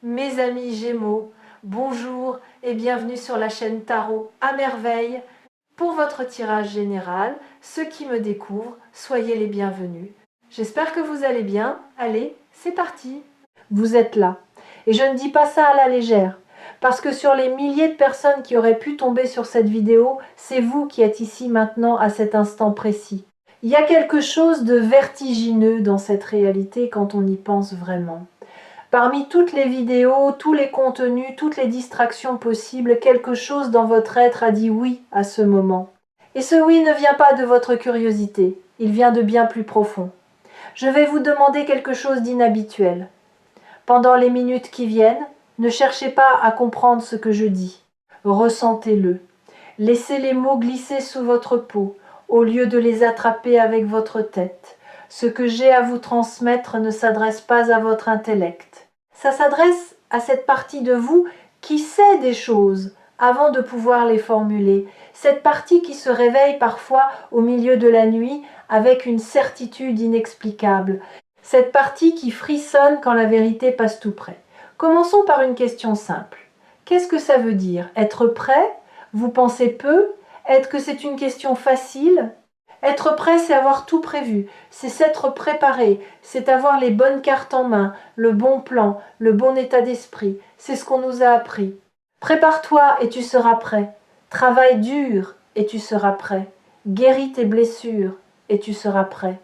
Mes amis Gémeaux, bonjour et bienvenue sur la chaîne Tarot à merveille. Pour votre tirage général, ceux qui me découvrent, soyez les bienvenus. J'espère que vous allez bien. Allez, c'est parti. Vous êtes là. Et je ne dis pas ça à la légère, parce que sur les milliers de personnes qui auraient pu tomber sur cette vidéo, c'est vous qui êtes ici maintenant à cet instant précis. Il y a quelque chose de vertigineux dans cette réalité quand on y pense vraiment. Parmi toutes les vidéos, tous les contenus, toutes les distractions possibles, quelque chose dans votre être a dit oui à ce moment. Et ce oui ne vient pas de votre curiosité, il vient de bien plus profond. Je vais vous demander quelque chose d'inhabituel. Pendant les minutes qui viennent, ne cherchez pas à comprendre ce que je dis. Ressentez-le. Laissez les mots glisser sous votre peau, au lieu de les attraper avec votre tête. Ce que j'ai à vous transmettre ne s'adresse pas à votre intellect. Ça s'adresse à cette partie de vous qui sait des choses avant de pouvoir les formuler. Cette partie qui se réveille parfois au milieu de la nuit avec une certitude inexplicable. Cette partie qui frissonne quand la vérité passe tout près. Commençons par une question simple. Qu'est-ce que ça veut dire? Être prêt? Vous pensez peu? Est-ce que c'est une question facile? Être prêt, c'est avoir tout prévu, c'est s'être préparé, c'est avoir les bonnes cartes en main, le bon plan, le bon état d'esprit. C'est ce qu'on nous a appris. Prépare-toi et tu seras prêt. Travaille dur et tu seras prêt. Guéris tes blessures et tu seras prêt.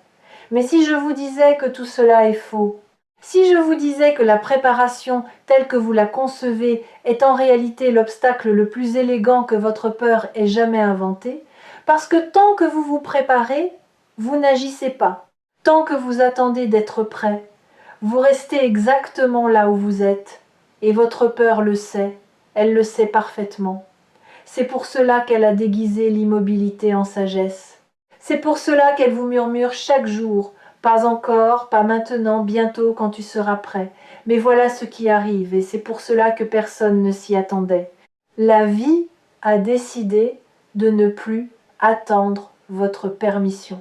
Mais si je vous disais que tout cela est faux, si je vous disais que la préparation telle que vous la concevez est en réalité l'obstacle le plus élégant que votre peur ait jamais inventé, parce que tant que vous vous préparez, vous n'agissez pas. Tant que vous attendez d'être prêt, vous restez exactement là où vous êtes. Et votre peur le sait, elle le sait parfaitement. C'est pour cela qu'elle a déguisé l'immobilité en sagesse. C'est pour cela qu'elle vous murmure chaque jour, pas encore, pas maintenant, bientôt quand tu seras prêt. Mais voilà ce qui arrive et c'est pour cela que personne ne s'y attendait. La vie a décidé de ne plus attendre votre permission.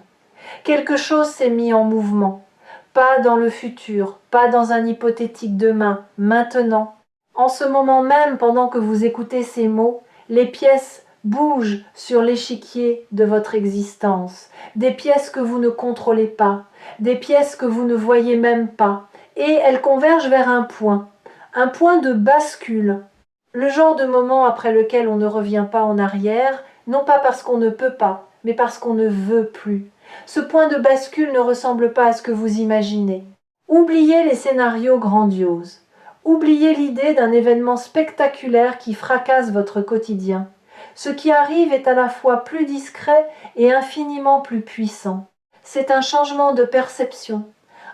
Quelque chose s'est mis en mouvement, pas dans le futur, pas dans un hypothétique demain, maintenant. En ce moment même, pendant que vous écoutez ces mots, les pièces bougent sur l'échiquier de votre existence, des pièces que vous ne contrôlez pas, des pièces que vous ne voyez même pas, et elles convergent vers un point de bascule, le genre de moment après lequel on ne revient pas en arrière, non pas parce qu'on ne peut pas, mais parce qu'on ne veut plus. Ce point de bascule ne ressemble pas à ce que vous imaginez. Oubliez les scénarios grandioses. Oubliez l'idée d'un événement spectaculaire qui fracasse votre quotidien. Ce qui arrive est à la fois plus discret et infiniment plus puissant. C'est un changement de perception,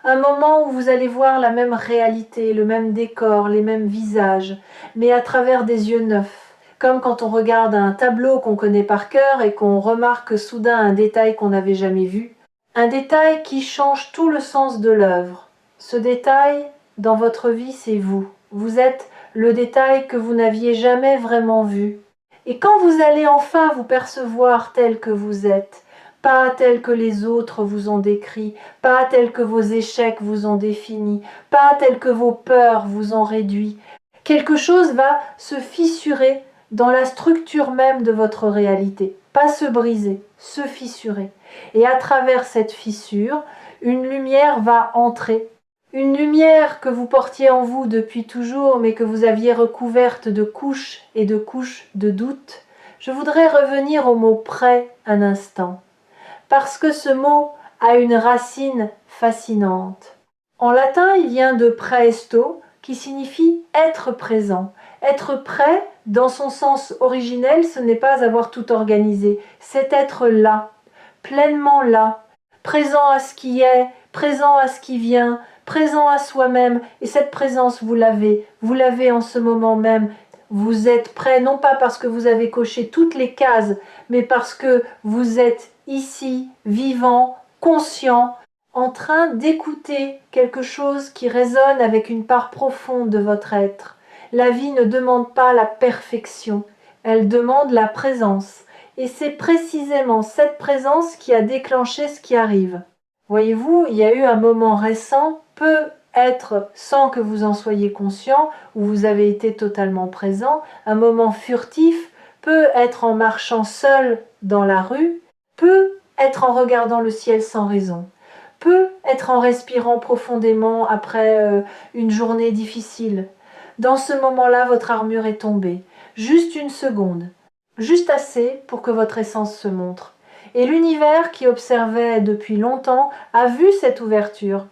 un moment où vous allez voir la même réalité, le même décor, les mêmes visages, mais à travers des yeux neufs, comme quand on regarde un tableau qu'on connaît par cœur et qu'on remarque soudain un détail qu'on n'avait jamais vu, un détail qui change tout le sens de l'œuvre. Ce détail, dans votre vie, c'est vous. Vous êtes le détail que vous n'aviez jamais vraiment vu. Et quand vous allez enfin vous percevoir tel que vous êtes, pas tel que les autres vous ont décrit, pas tel que vos échecs vous ont défini, pas tel que vos peurs vous ont réduit, quelque chose va se fissurer dans la structure même de votre réalité. Pas se briser, se fissurer. Et à travers cette fissure, une lumière va entrer. Une lumière que vous portiez en vous depuis toujours, mais que vous aviez recouverte de couches et de couches de doute. Je voudrais revenir au mot « prêt » un instant, parce que ce mot a une racine fascinante. En latin, il vient de praesto, qui signifie être présent. Être prêt, dans son sens originel, ce n'est pas avoir tout organisé, c'est être là, pleinement là, présent à ce qui est, présent à ce qui vient, présent à soi-même. Et cette présence, vous l'avez en ce moment même. Vous êtes prêt, non pas parce que vous avez coché toutes les cases, mais parce que vous êtes ici, vivant, conscient, en train d'écouter quelque chose qui résonne avec une part profonde de votre être. La vie ne demande pas la perfection, elle demande la présence. Et c'est précisément cette présence qui a déclenché ce qui arrive. Voyez-vous, il y a eu un moment récent, peu être, sans que vous en soyez conscient, où vous avez été totalement présent, un moment furtif, peut être en marchant seul dans la rue, peut être en regardant le ciel sans raison, peut être en respirant profondément après une journée difficile. Dans ce moment-là, votre armure est tombée. Juste une seconde, juste assez pour que votre essence se montre. Et l'univers qui observait depuis longtemps a vu cette ouverture.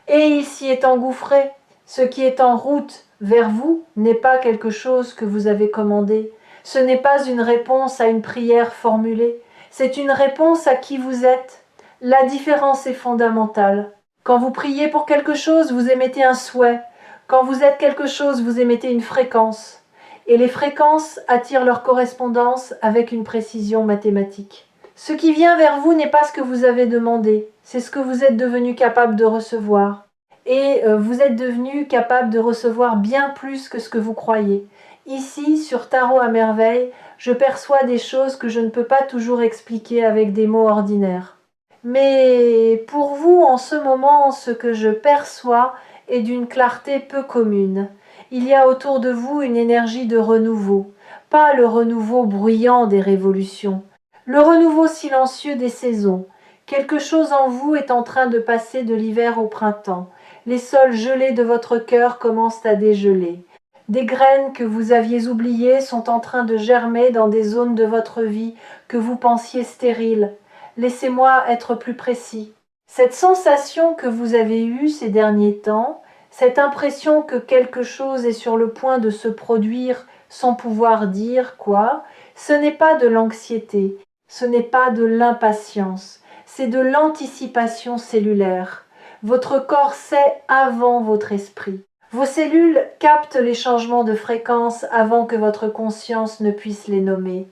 Et il s'y est engouffré. Ce qui est en route vers vous n'est pas quelque chose que vous avez commandé. Ce n'est pas une réponse à une prière formulée. C'est une réponse à qui vous êtes. La différence est fondamentale. Quand vous priez pour quelque chose, vous émettez un souhait. Quand vous êtes quelque chose, vous émettez une fréquence. Et les fréquences attirent leur correspondance avec une précision mathématique. Ce qui vient vers vous n'est pas ce que vous avez demandé, c'est ce que vous êtes devenu capable de recevoir. Et vous êtes devenu capable de recevoir bien plus que ce que vous croyez. Ici, sur Tarot à merveille, je perçois des choses que je ne peux pas toujours expliquer avec des mots ordinaires. Mais pour vous, en ce moment, ce que je perçois est d'une clarté peu commune. Il y a autour de vous une énergie de renouveau, pas le renouveau bruyant des révolutions, le renouveau silencieux des saisons. Quelque chose en vous est en train de passer de l'hiver au printemps. Les sols gelés de votre cœur commencent à dégeler. Des graines que vous aviez oubliées sont en train de germer dans des zones de votre vie que vous pensiez stériles. Laissez-moi être plus précis. Cette sensation que vous avez eue ces derniers temps, cette impression que quelque chose est sur le point de se produire sans pouvoir dire quoi, ce n'est pas de l'anxiété, ce n'est pas de l'impatience, c'est de l'anticipation cellulaire. Votre corps sait avant votre esprit. Vos cellules captent les changements de fréquence avant que votre conscience ne puisse les nommer.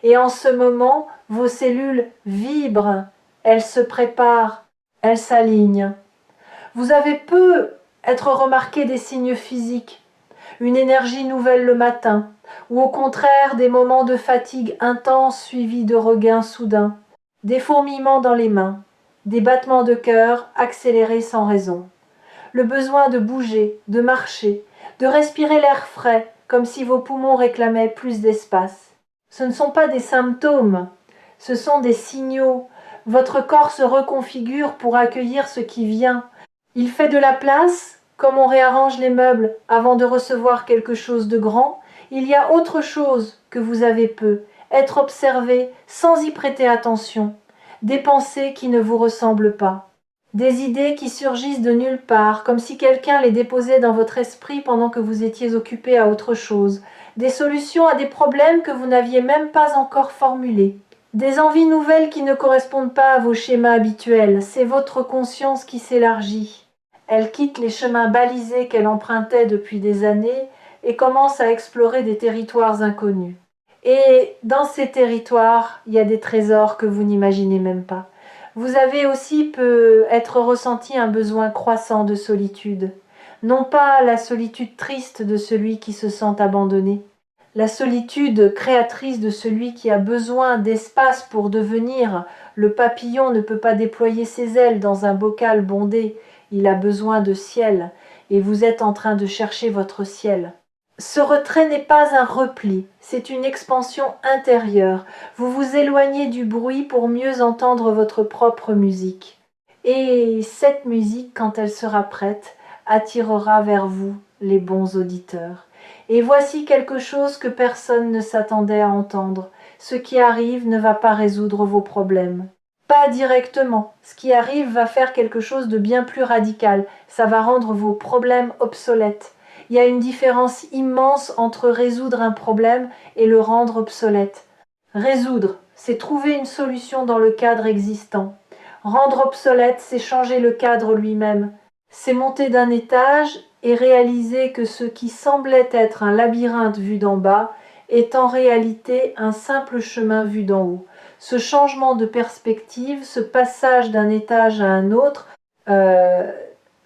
Et en ce moment, vos cellules vibrent, elles se préparent, elles s'alignent. Vous avez peu être remarqué des signes physiques, une énergie nouvelle le matin, ou au contraire des moments de fatigue intense suivis de regains soudains, des fourmillements dans les mains, des battements de cœur accélérés sans raison. Le besoin de bouger, de marcher, de respirer l'air frais, comme si vos poumons réclamaient plus d'espace. Ce ne sont pas des symptômes, ce sont des signaux. Votre corps se reconfigure pour accueillir ce qui vient. Il fait de la place, comme on réarrange les meubles avant de recevoir quelque chose de grand. Il y a autre chose que vous avez peu, être observé sans y prêter attention, des pensées qui ne vous ressemblent pas. Des idées qui surgissent de nulle part, comme si quelqu'un les déposait dans votre esprit pendant que vous étiez occupé à autre chose. Des solutions à des problèmes que vous n'aviez même pas encore formulés. Des envies nouvelles qui ne correspondent pas à vos schémas habituels. C'est votre conscience qui s'élargit. Elle quitte les chemins balisés qu'elle empruntait depuis des années et commence à explorer des territoires inconnus. Et dans ces territoires, il y a des trésors que vous n'imaginez même pas. Vous avez aussi peut être ressenti un besoin croissant de solitude. Non pas la solitude triste de celui qui se sent abandonné, la solitude créatrice de celui qui a besoin d'espace pour devenir. Le papillon ne peut pas déployer ses ailes dans un bocal bondé, il a besoin de ciel, et vous êtes en train de chercher votre ciel. Ce retrait n'est pas un repli, c'est une expansion intérieure. Vous vous éloignez du bruit pour mieux entendre votre propre musique. Et cette musique, quand elle sera prête, attirera vers vous les bons auditeurs. Et voici quelque chose que personne ne s'attendait à entendre. Ce qui arrive ne va pas résoudre vos problèmes. Pas directement. Ce qui arrive va faire quelque chose de bien plus radical. Ça va rendre vos problèmes obsolètes. Il y a une différence immense entre résoudre un problème et le rendre obsolète. Résoudre, c'est trouver une solution dans le cadre existant. Rendre obsolète, c'est changer le cadre lui-même. C'est monter d'un étage et réaliser que ce qui semblait être un labyrinthe vu d'en bas est en réalité un simple chemin vu d'en haut. Ce changement de perspective, ce passage d'un étage à un autre,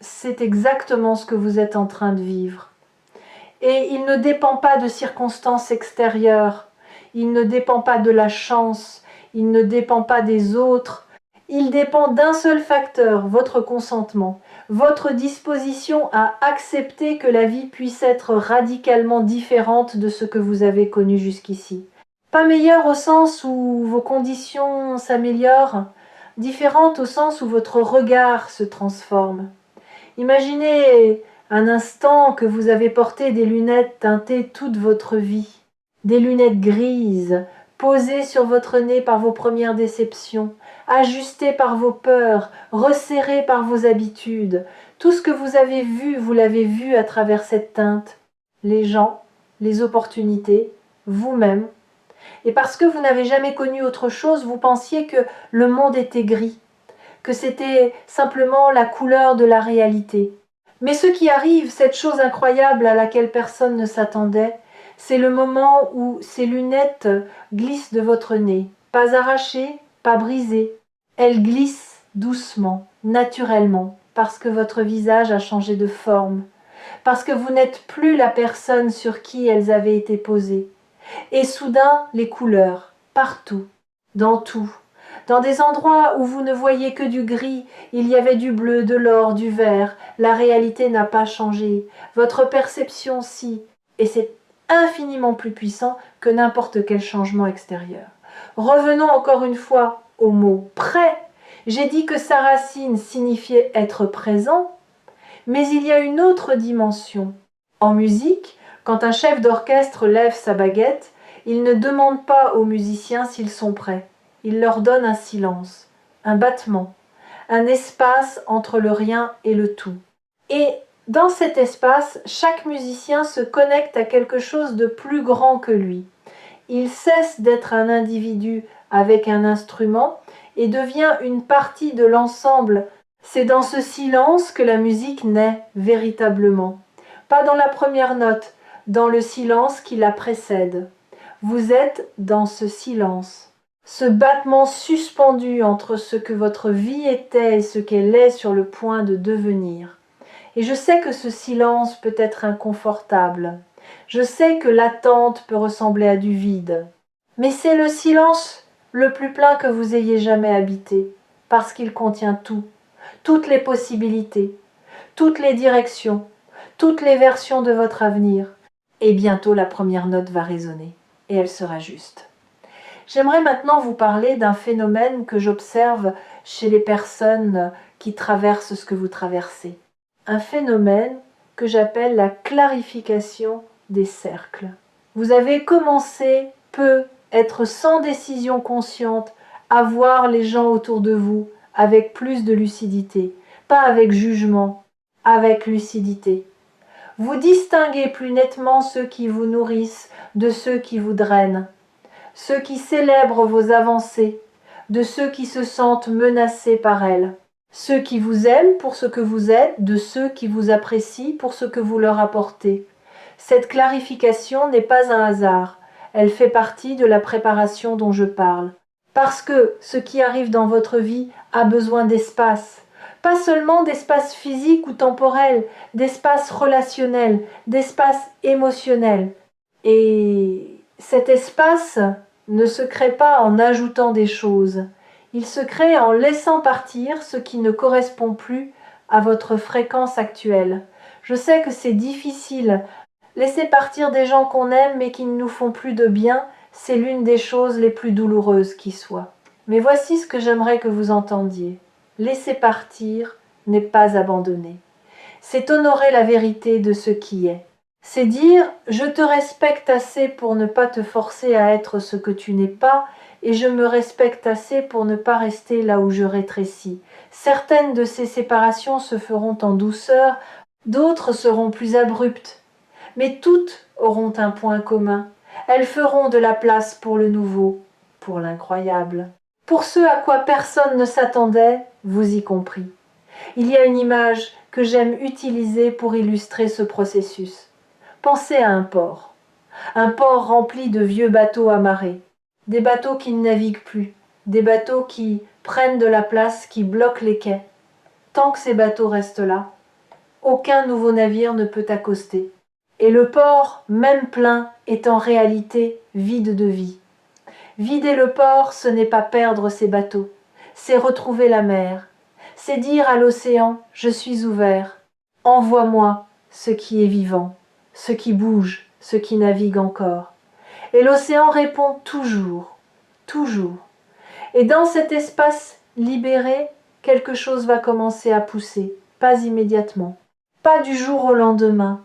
c'est exactement ce que vous êtes en train de vivre. Et il ne dépend pas de circonstances extérieures, il ne dépend pas de la chance, il ne dépend pas des autres, il dépend d'un seul facteur, votre consentement. votre disposition à accepter que la vie puisse être radicalement différente de ce que vous avez connu jusqu'ici. Pas meilleure au sens où vos conditions s'améliorent, différente au sens où votre regard se transforme. Imaginez un instant que vous avez porté des lunettes teintées toute votre vie, des lunettes grises, posées sur votre nez par vos premières déceptions, ajustées par vos peurs, resserrées par vos habitudes. Tout ce que vous avez vu, vous l'avez vu à travers cette teinte. Les gens, les opportunités, vous-même. Et parce que vous n'avez jamais connu autre chose, vous pensiez que le monde était gris, que c'était simplement la couleur de la réalité. Mais ce qui arrive, cette chose incroyable à laquelle personne ne s'attendait, c'est le moment où ces lunettes glissent de votre nez, pas arrachées, pas brisées. Elles glissent doucement, naturellement, parce que votre visage a changé de forme, parce que vous n'êtes plus la personne sur qui elles avaient été posées. Et soudain, les couleurs, partout, dans tout. Dans des endroits où vous ne voyez que du gris, il y avait du bleu, de l'or, du vert. La réalité n'a pas changé. Votre perception, si. Et c'est infiniment plus puissant que n'importe quel changement extérieur. Revenons encore une fois au mot « prêt ». J'ai dit que sa racine signifiait être présent, mais il y a une autre dimension. En musique, quand un chef d'orchestre lève sa baguette, il ne demande pas aux musiciens s'ils sont prêts. Il leur donne un silence, un battement, un espace entre le rien et le tout. Et dans cet espace, chaque musicien se connecte à quelque chose de plus grand que lui. Il cesse d'être un individu avec un instrument et devient une partie de l'ensemble. C'est dans ce silence que la musique naît véritablement. Pas dans la première note, dans le silence qui la précède. Vous êtes dans ce silence. Ce battement suspendu entre ce que votre vie était et ce qu'elle est sur le point de devenir. Et je sais que ce silence peut être inconfortable. Je sais que l'attente peut ressembler à du vide. Mais c'est le silence le plus plein que vous ayez jamais habité, parce qu'il contient tout, toutes les possibilités, toutes les directions, toutes les versions de votre avenir. Et bientôt la première note va résonner, et elle sera juste. J'aimerais maintenant vous parler d'un phénomène que j'observe chez les personnes qui traversent ce que vous traversez. Un phénomène que j'appelle la clarification des cercles. Vous avez commencé être sans décision consciente, à voir les gens autour de vous avec plus de lucidité, pas avec jugement, avec lucidité. Vous distinguez plus nettement ceux qui vous nourrissent de ceux qui vous drainent, ceux qui célèbrent vos avancées, de ceux qui se sentent menacés par elles, ceux qui vous aiment pour ce que vous êtes, de ceux qui vous apprécient pour ce que vous leur apportez. Cette clarification n'est pas un hasard, elle fait partie de la préparation dont je parle. Parce que ce qui arrive dans votre vie a besoin d'espace, pas seulement d'espace physique ou temporel, d'espace relationnel, d'espace émotionnel. Et cet espace ne se crée pas en ajoutant des choses, il se crée en laissant partir ce qui ne correspond plus à votre fréquence actuelle. Je sais que c'est difficile. Laisser partir des gens qu'on aime mais qui ne nous font plus de bien, c'est l'une des choses les plus douloureuses qui soient. Mais voici ce que j'aimerais que vous entendiez. Laisser partir n'est pas abandonner. C'est honorer la vérité de ce qui est. C'est dire « je te respecte assez pour ne pas te forcer à être ce que tu n'es pas et je me respecte assez pour ne pas rester là où je rétrécis. » Certaines de ces séparations se feront en douceur, d'autres seront plus abruptes. Mais toutes auront un point commun. Elles feront de la place pour le nouveau, pour l'incroyable. Pour ce à quoi personne ne s'attendait, vous y compris. Il y a une image que j'aime utiliser pour illustrer ce processus. Pensez à un port rempli de vieux bateaux amarrés, des bateaux qui ne naviguent plus, des bateaux qui prennent de la place, qui bloquent les quais. Tant que ces bateaux restent là, aucun nouveau navire ne peut accoster. Et le port, même plein, est en réalité vide de vie. Vider le port, ce n'est pas perdre ses bateaux, c'est retrouver la mer. C'est dire à l'océan, je suis ouvert, envoie-moi ce qui est vivant, ce qui bouge, ce qui navigue encore. Et l'océan répond toujours, toujours. Et dans cet espace libéré, quelque chose va commencer à pousser, pas immédiatement, pas du jour au lendemain,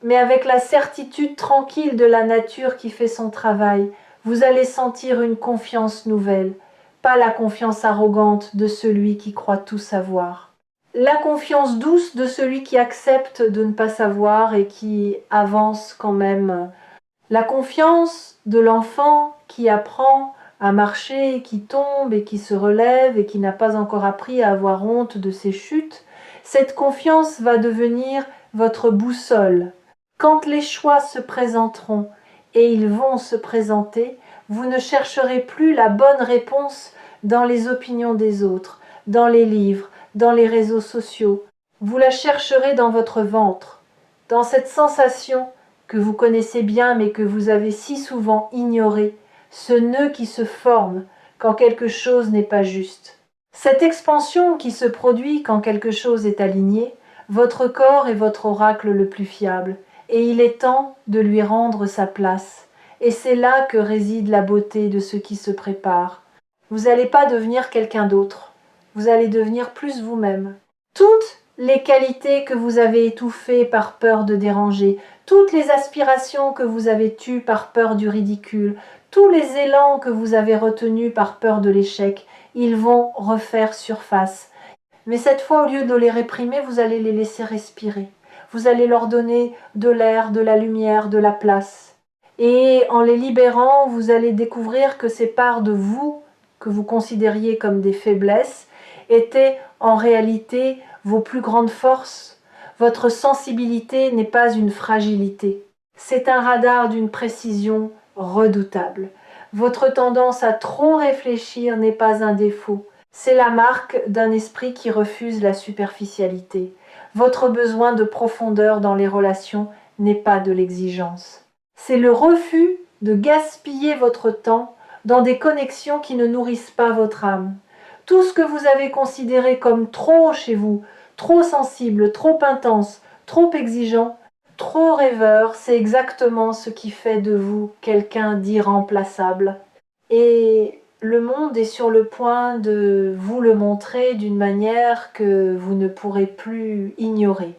mais avec la certitude tranquille de la nature qui fait son travail, vous allez sentir une confiance nouvelle, pas la confiance arrogante de celui qui croit tout savoir. La confiance douce de celui qui accepte de ne pas savoir et qui avance quand même. La confiance de l'enfant qui apprend à marcher, qui tombe et qui se relève et qui n'a pas encore appris à avoir honte de ses chutes, cette confiance va devenir votre boussole. Quand les choix se présenteront, et ils vont se présenter, vous ne chercherez plus la bonne réponse dans les opinions des autres, dans les livres, dans les réseaux sociaux. Vous la chercherez dans votre ventre, dans cette sensation que vous connaissez bien mais que vous avez si souvent ignorée, ce nœud qui se forme quand quelque chose n'est pas juste. Cette expansion qui se produit quand quelque chose est aligné, votre corps est votre oracle le plus fiable, et il est temps de lui rendre sa place. Et c'est là que réside la beauté de ce qui se prépare. Vous n'allez pas devenir quelqu'un d'autre, vous allez devenir plus vous-même. Toutes les qualités que vous avez étouffées par peur de déranger, toutes les aspirations que vous avez tues par peur du ridicule, tous les élans que vous avez retenus par peur de l'échec, ils vont refaire surface. Mais cette fois, au lieu de les réprimer, vous allez les laisser respirer. Vous allez leur donner de l'air, de la lumière, de la place. Et en les libérant, vous allez découvrir que ces parts de vous, que vous considériez comme des faiblesses, étaient en réalité vos plus grandes forces. Votre sensibilité n'est pas une fragilité. C'est un radar d'une précision redoutable. Votre tendance à trop réfléchir n'est pas un défaut. C'est la marque d'un esprit qui refuse la superficialité. Votre besoin de profondeur dans les relations n'est pas de l'exigence. C'est le refus de gaspiller votre temps dans des connexions qui ne nourrissent pas votre âme. Tout ce que vous avez considéré comme trop chez vous, trop sensible, trop intense, trop exigeant, trop rêveur, c'est exactement ce qui fait de vous quelqu'un d'irremplaçable. Et le monde est sur le point de vous le montrer d'une manière que vous ne pourrez plus ignorer.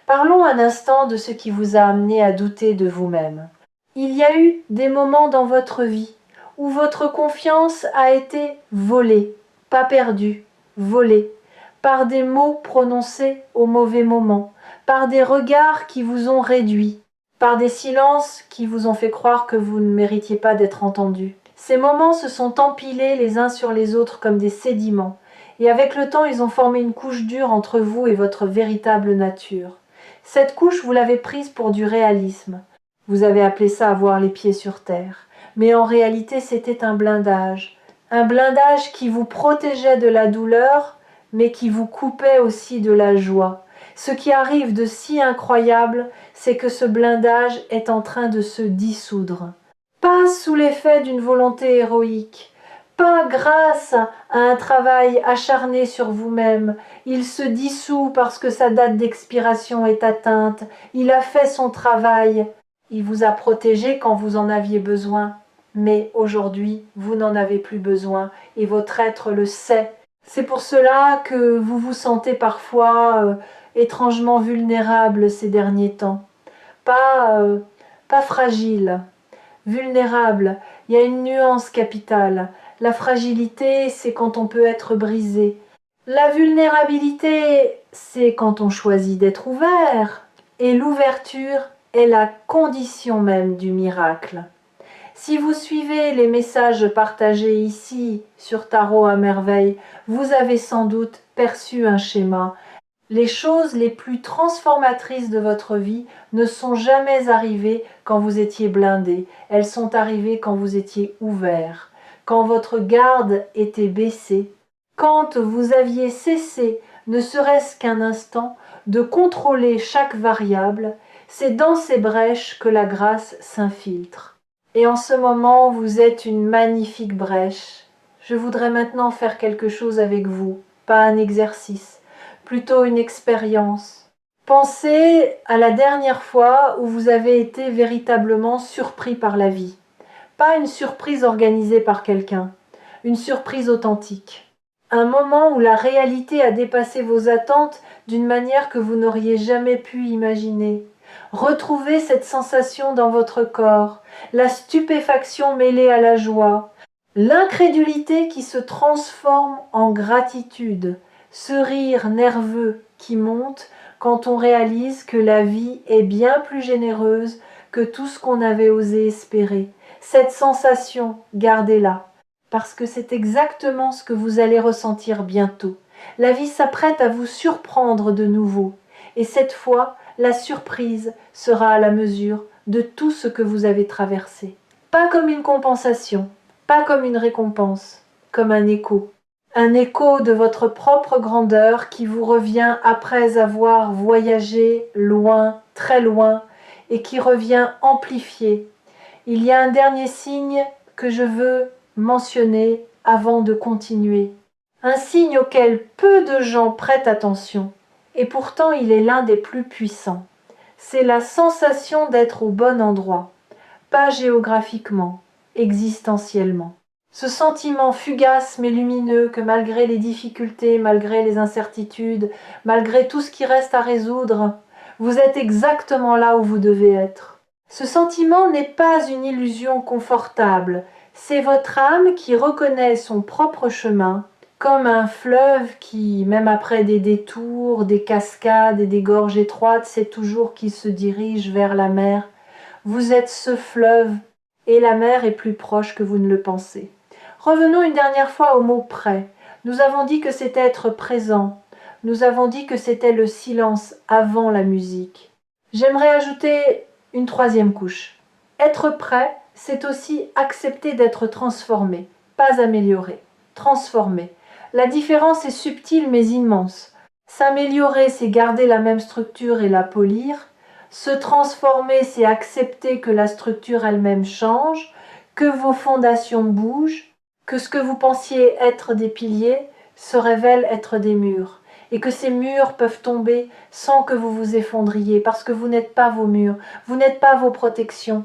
Parlons un instant de ce qui vous a amené à douter de vous-même. Il y a eu des moments dans votre vie où votre confiance a été volée, pas perdue, volée, par des mots prononcés au mauvais moment, par des regards qui vous ont réduit, par des silences qui vous ont fait croire que vous ne méritiez pas d'être entendu. Ces moments se sont empilés les uns sur les autres comme des sédiments, et avec le temps ils ont formé une couche dure entre vous et votre véritable nature. Cette couche, vous l'avez prise pour du réalisme. Vous avez appelé ça avoir les pieds sur terre. Mais en réalité, c'était un blindage. Un blindage qui vous protégeait de la douleur, mais qui vous coupait aussi de la joie. Ce qui arrive de si incroyable, c'est que ce blindage est en train de se dissoudre. Pas sous l'effet d'une volonté héroïque, pas grâce à un travail acharné sur vous-même. Il se dissout parce que sa date d'expiration est atteinte. Il a fait son travail. Il vous a protégé quand vous en aviez besoin. Mais aujourd'hui, vous n'en avez plus besoin et votre être le sait. C'est pour cela que vous vous sentez parfois étrangement vulnérable ces derniers temps. Pas fragile, vulnérable. Il y a une nuance capitale. La fragilité, c'est quand on peut être brisé. La vulnérabilité, c'est quand on choisit d'être ouvert. Et l'ouverture est la condition même du miracle. Si vous suivez les messages partagés ici sur Tarot à merveille, vous avez sans doute perçu un schéma. Les choses les plus transformatrices de votre vie ne sont jamais arrivées quand vous étiez blindé. Elles sont arrivées quand vous étiez ouvert, quand votre garde était baissée, quand vous aviez cessé, ne serait-ce qu'un instant, de contrôler chaque variable. C'est dans ces brèches que la grâce s'infiltre. Et en ce moment, vous êtes une magnifique brèche. Je voudrais maintenant faire quelque chose avec vous. pas un exercice, plutôt une expérience. Pensez à la dernière fois où vous avez été véritablement surpris par la vie. Pas une surprise organisée par quelqu'un, une surprise authentique. Un moment où la réalité a dépassé vos attentes d'une manière que vous n'auriez jamais pu imaginer. Retrouvez cette sensation dans votre corps, la stupéfaction mêlée à la joie, l'incrédulité qui se transforme en gratitude, ce rire nerveux qui monte quand on réalise que la vie est bien plus généreuse que tout ce qu'on avait osé espérer. Cette sensation, gardez-la, parce que c'est exactement ce que vous allez ressentir bientôt. La vie s'apprête à vous surprendre de nouveau, et cette fois, la surprise sera à la mesure de tout ce que vous avez traversé. Pas comme une compensation, pas comme une récompense, comme un écho. Un écho de votre propre grandeur qui vous revient après avoir voyagé loin, très loin, et qui revient amplifié. Il y a un dernier signe que je veux mentionner avant de continuer. Un signe auquel peu de gens prêtent attention, et pourtant il est l'un des plus puissants. C'est la sensation d'être au bon endroit, pas géographiquement, existentiellement. Ce sentiment fugace mais lumineux que malgré les difficultés, malgré les incertitudes, malgré tout ce qui reste à résoudre, vous êtes exactement là où vous devez être. Ce sentiment n'est pas une illusion confortable, c'est votre âme qui reconnaît son propre chemin, comme un fleuve qui, même après des détours, des cascades et des gorges étroites, sait toujours qu'il se dirige vers la mer. Vous êtes ce fleuve, et la mer est plus proche que vous ne le pensez. Revenons une dernière fois au mot « prêt ». Nous avons dit que c'était être présent. Nous avons dit que c'était le silence avant la musique. J'aimerais ajouter une troisième couche. Être prêt, c'est aussi accepter d'être transformé, pas amélioré. Transformé. La différence est subtile mais immense. S'améliorer, c'est garder la même structure et la polir. Se transformer, c'est accepter que la structure elle-même change, que vos fondations bougent, que ce que vous pensiez être des piliers se révèle être des murs, et que ces murs peuvent tomber sans que vous vous effondriez, parce que vous n'êtes pas vos murs, vous n'êtes pas vos protections,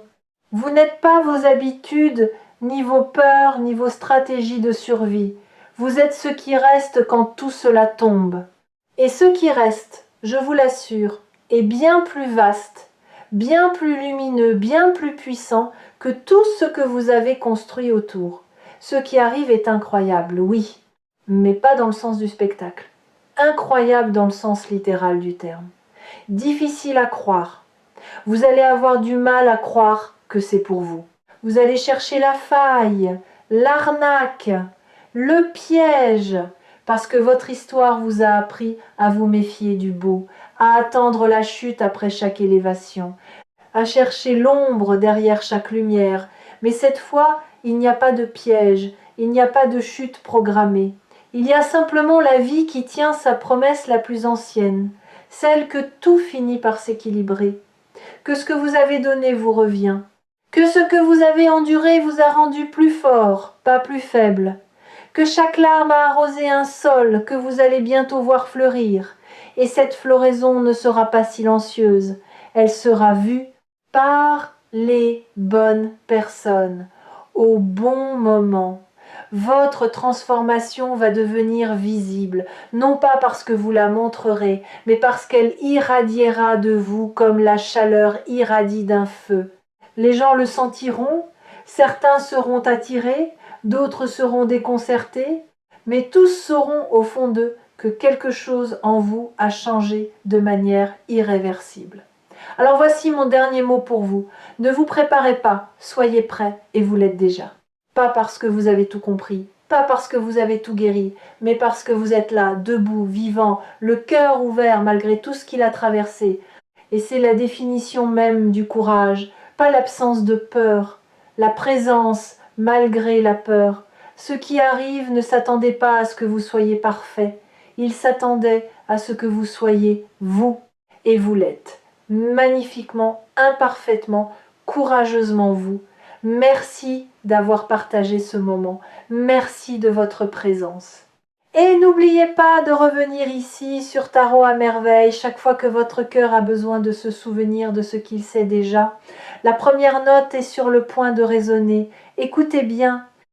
vous n'êtes pas vos habitudes, ni vos peurs, ni vos stratégies de survie. Vous êtes ce qui reste quand tout cela tombe. Et ce qui reste, je vous l'assure, est bien plus vaste, bien plus lumineux, bien plus puissant que tout ce que vous avez construit autour. Ce qui arrive est incroyable, oui, mais pas dans le sens du spectacle. Incroyable dans le sens littéral du terme. Difficile à croire. Vous allez avoir du mal à croire que c'est pour vous. Vous allez chercher la faille, l'arnaque, le piège, parce que votre histoire vous a appris à vous méfier du beau, à attendre la chute après chaque élévation, à chercher l'ombre derrière chaque lumière. Mais cette fois, il n'y a pas de piège, il n'y a pas de chute programmée. Il y a simplement la vie qui tient sa promesse la plus ancienne, celle que tout finit par s'équilibrer, que ce que vous avez donné vous revient, que ce que vous avez enduré vous a rendu plus fort, pas plus faible, que chaque larme a arrosé un sol que vous allez bientôt voir fleurir, et cette floraison ne sera pas silencieuse, elle sera vue par les bonnes personnes, au bon moment. Votre transformation va devenir visible, non pas parce que vous la montrerez, mais parce qu'elle irradiera de vous comme la chaleur irradie d'un feu. Les gens le sentiront, certains seront attirés, d'autres seront déconcertés, mais tous sauront au fond d'eux que quelque chose en vous a changé de manière irréversible. Alors voici mon dernier mot pour vous. Ne vous préparez pas, soyez prêts et vous l'êtes déjà. Pas parce que vous avez tout compris, pas parce que vous avez tout guéri, mais parce que vous êtes là, debout, vivant, le cœur ouvert malgré tout ce qu'il a traversé. Et c'est la définition même du courage, pas l'absence de peur, la présence malgré la peur. Ceux qui arrivent ne s'attendaient pas à ce que vous soyez parfait, ils s'attendaient à ce que vous soyez vous, et vous l'êtes. Magnifiquement, imparfaitement, courageusement vous. Merci d'avoir partagé ce moment. Merci de votre présence. Et n'oubliez pas de revenir ici sur Tarot à merveille chaque fois que votre cœur a besoin de se souvenir de ce qu'il sait déjà. La première note est sur le point de résonner. Écoutez bien